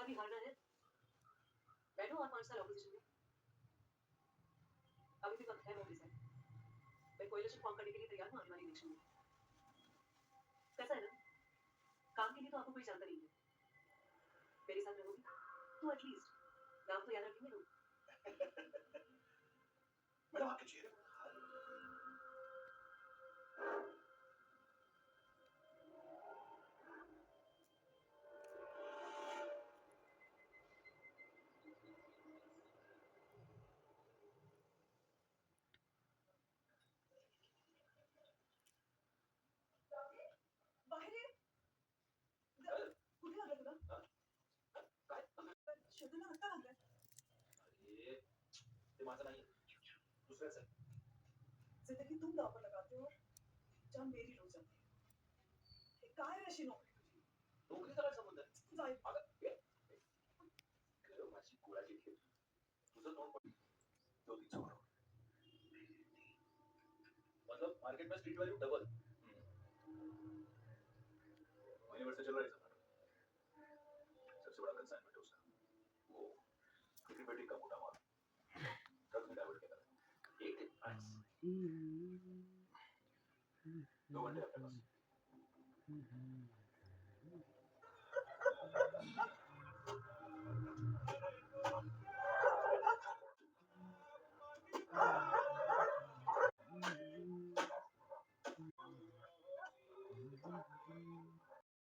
बार भी हारना है। बैठो और 5 साल ऑपोजिशन में। अभी भी वक्त है वो डिसाइड। मैं कोalition फॉर्म करने के लिए तैयार हूँ आने वाली इलेक्शन में। कैसा है ना? काम के लिए तो आपको कोई जानता नहीं है। मेरे साथ रहोगी तो एटलीस्ट नाम तो याद रखेंगे लोग। मैडम आपके चेहरे पर बाहेर ये. कुठे लागलं तुला? शोधून आता लागलं. अरे ते माझं नाही दुसऱ्याच आहे. जिंदगी तुम दाव पर लगाते हो और जान मेरी रुक जाती है. ये काय रे अशी नोकरी तुझी? नोकरीचा काय संबंध आहे? जाय. अगं खरं माझी कुळाची ठेव. तुझं तोंड पण तो तिच्या बरोबर. मतलब मार्केट में स्ट्रीट वैल्यू डबल. महीने भर से चल रहा है सब. सबसे बड़ा कंसाइनमेंट है उसका. वो क्रिकेट का मोटा माल ड्रग्स में डाइवर्ट किया था. एक दिन 2 घंटे अपने पास.